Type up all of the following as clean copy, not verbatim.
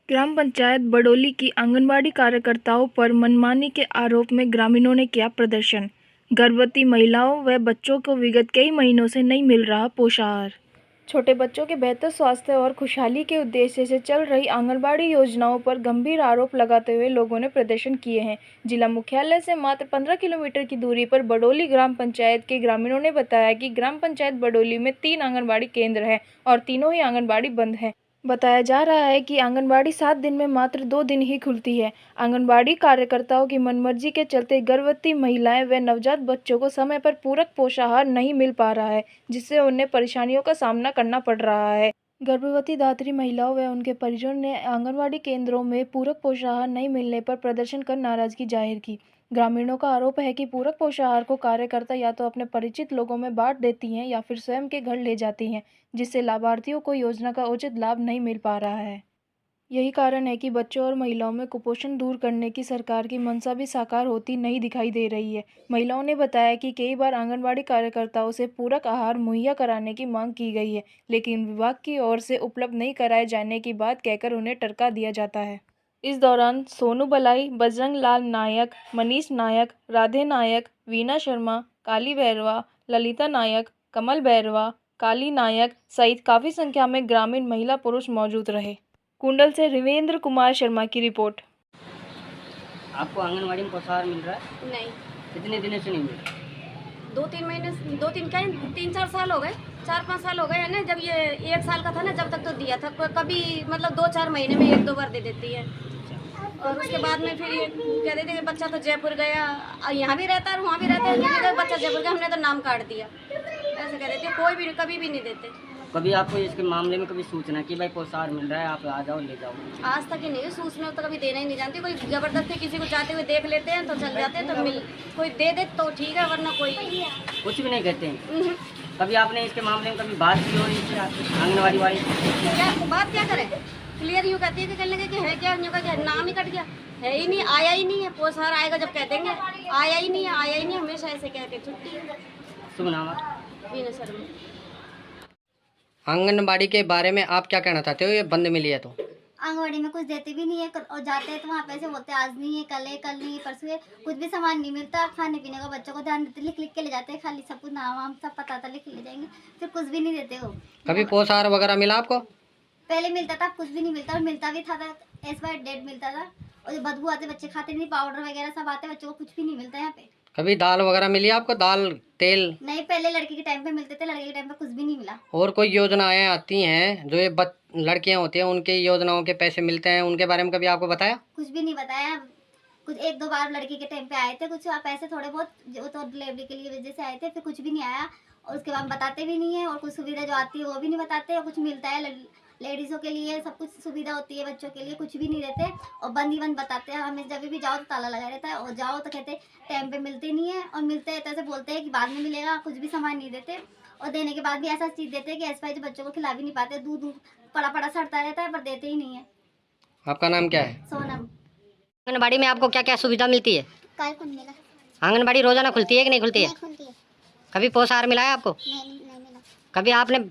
ग्राम पंचायत बडोली की आंगनबाड़ी कार्यकर्ताओं पर मनमानी के आरोप में ग्रामीणों ने किया प्रदर्शन। गर्भवती महिलाओं व बच्चों को विगत कई महीनों से नहीं मिल रहा पोषाहार। छोटे बच्चों के बेहतर स्वास्थ्य और खुशहाली के उद्देश्य से चल रही आंगनबाड़ी योजनाओं पर गंभीर आरोप लगाते हुए लोगों ने प्रदर्शन किए हैं। जिला मुख्यालय से मात्र 15 किलोमीटर की दूरी पर बडोली ग्राम पंचायत के ग्रामीणों ने बताया कि ग्राम पंचायत बडोली में 3 आंगनबाड़ी केंद्र हैं और तीनों ही आंगनबाड़ी बंद हैं। बताया जा रहा है कि आंगनबाड़ी 7 दिन में मात्र 2 दिन ही खुलती है। आंगनबाड़ी कार्यकर्ताओं की मनमर्जी के चलते गर्भवती महिलाएं व नवजात बच्चों को समय पर पूरक पोषाहार नहीं मिल पा रहा है, जिससे उन्हें परेशानियों का सामना करना पड़ रहा है। गर्भवती धात्री महिलाओं व उनके परिजनों ने आंगनबाड़ी केंद्रों में पूरक पोषाहार नहीं मिलने पर प्रदर्शन कर नाराजगी जाहिर की। ग्रामीणों का आरोप है कि पूरक पोषाहार को कार्यकर्ता या तो अपने परिचित लोगों में बांट देती हैं या फिर स्वयं के घर ले जाती हैं, जिससे लाभार्थियों को योजना का उचित लाभ नहीं मिल पा रहा है। यही कारण है कि बच्चों और महिलाओं में कुपोषण दूर करने की सरकार की मंशा भी साकार होती नहीं दिखाई दे रही है। महिलाओं ने बताया कि कई बार आंगनबाड़ी कार्यकर्ताओं से पूरक आहार मुहैया कराने की मांग की गई है, लेकिन विभाग की ओर से उपलब्ध नहीं कराए जाने की बात कहकर उन्हें टरका दिया जाता है। इस दौरान सोनू बलाई, बजरंग लाल नायक, मनीष नायक, राधे नायक, वीना शर्मा, काली भैरवा, ललिता नायक, कमल भैरवा, काली नायक सहित काफी संख्या में ग्रामीण महिला पुरुष मौजूद रहे। कुंडल से रिवेंद्र कुमार शर्मा की रिपोर्ट। आपको आंगनवाड़ी में पोषाहार मिल रहा है? नहीं, कितने दिनों से नहीं मिल रहा? 2-3 महीने, 3-4 साल हो गए, 4-5 साल हो गए है ना। जब ये 1 साल का था ना, जब तक तो दिया था। कभी मतलब 2-4 महीने में 1-2 बार दे देती है। और उसके बाद में फिर ये कह देते कि बच्चा तो जयपुर गया, यहाँ भी रहता है वहाँ भी रहता है, बच्चा जयपुर गया, हमने तो नाम काट दिया, ऐसे कह देते। कोई भी कभी भी नहीं देते। कभी आपको इसके मामले में कभी सूचना कि भाई पोषाहार मिल रहा है, आप आ जाओ ले जाओ? आज तक ही नहीं, सूचना तो कभी देना ही नहीं जानती। कोई जबरदस्ती किसी को चाहते हुए देख लेते हैं तो चल जाते हैं, तो मिल कोई दे दे तो ठीक है, वरना कोई कुछ भी नहीं कहते हैं। कभी आपने इसके मामले में कभी बात की हो इससे आंगनवाड़ी वाली? क्या बात क्या करें? क्लियर यूँ कहती है कि कहने कि है क्या, यूँ का क्या नाम ही कट गया, है ही नहीं, आया ही नहीं है। पोषाहार आएगा जब कह देंगे, आया ही नहीं है, आया ही नहीं, हमेशा ऐसे कह के छुट्टी। शुभ नाम? वीना शर्मा। आंगनबाड़ी के बारे में आप क्या कहना चाहते हो? ये बंद मिली है तो आंगनबाड़ी में कुछ देते भी नहीं है और जाते हैं तो वहाँ पे ऐसे बोलते हैं आज नहीं है, कल है, कल नहीं है, परसों है, कुछ भी सामान नहीं मिलता। खाने पीने का बच्चों को ध्यान देते, लिख लिख के ले जाते हैं, खाली सब कुछ नाम वाम सब पता था, लिख ले जाएंगे, फिर कुछ भी नहीं देते हो। कभी पोषाहार वगैरह मिला आपको? पहले मिलता था, कुछ भी नहीं मिलता, और मिलता भी था एक्सपायर डेट मिलता था, और जो बदबू आते बच्चे खाते नहीं, पाउडर वगैरह सब आते, बच्चों को कुछ भी नहीं मिलता यहाँ पे। कभी दाल वगैरह मिली आपको? दाल तेल? नहीं, पहले लड़की के टाइम पे मिलते थे, लड़के के टाइम पे कुछ भी नहीं मिला। और कोई योजनाएं आती हैं जो ये लड़कियां होती हैं, उनके योजनाओं के पैसे मिलते हैं, उनके बारे में कभी आपको बताया? कुछ भी नहीं बताया। कुछ 1-2 बार लड़की के टाइम पे आए थे, कुछ पैसे थोड़े बहुत जो तो डिलीवरी के लिए वजह से आए थे, फिर कुछ भी नहीं आया। और उसके बाद बताते भी नहीं है, और कुछ सुविधा जो आती है वो भी नहीं बताते, और कुछ मिलता है लेडीज़ों के लिए, सब कुछ सुविधा होती है, बच्चों के लिए कुछ भी नहीं देते, और बंद ही बंद बताते हैं। हमें जब भी जाओ तो ताला लगा रहता है, और जाओ तो कहते टाइम पे मिलते नहीं है, और मिलते हैं तो ऐसे बोलते हैं कि बाद में मिलेगा, कुछ भी सामान नहीं देते, और देने के बाद भी ऐसा चीज़ देते हैं कि ऐसा बच्चों को खिला भी नहीं पाते, दूध पड़ा पड़ा सड़ता रहता है, पर देते ही नहीं है। आपका नाम क्या है? सोनम। आंगनबाड़ी में आपको क्या क्या सुविधा मिलती है? कल कौन मिला? आंगनबाड़ी रोजाना खुलती है कि नहीं खुलती है? नहीं खुलती है। कभी पोषाहार मिला है आपको? नहीं मिला। कभी आपने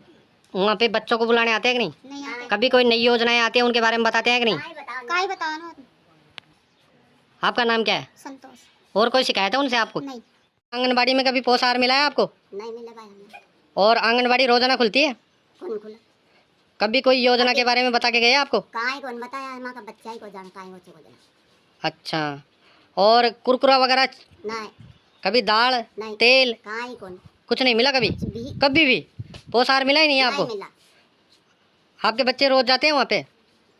वहाँ पे बच्चों को बुलाने आते हैं कि नहीं? नहीं आते। कभी कोई नई योजनाएं आती है उनके बारे में बताते हैं कि नहीं? काय बताओ ना। आपका नाम क्या है? संतोष। और कोई शिकायत है उनसे आपको? नहीं। आंगनबाड़ी में कभी पोषाहार मिला है आपको? नहीं मिला भाई हमें। और आंगनबाड़ी रोजाना खुलती है? कौन खुला? कभी कोई योजना के बारे में बता के गए आपको? काय कौन बताया, माँ का बच्चा ही को जान, काय बच्चे को जान। अच्छा, और कुरकुरा वगैरह? नहीं। कभी दाल नहीं। तेल काय कौन? कुछ नहीं मिला कभी? भी कभी भी पोषाहार मिला ही नहीं आपको? नहीं मिला। आपके बच्चे रोज जाते हैं वहाँ पे?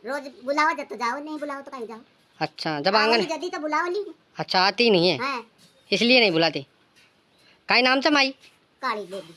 रोज बुलाओ जब तो जाओ, नहीं बुलाओ तो कहीं जाओ। अच्छा, जब आंगन जल्दी तो बुलाओ ली। अच्छा आती नहीं है, हाँ। इसलिए नहीं बुलाती। काई नाम से माई? काली देवी।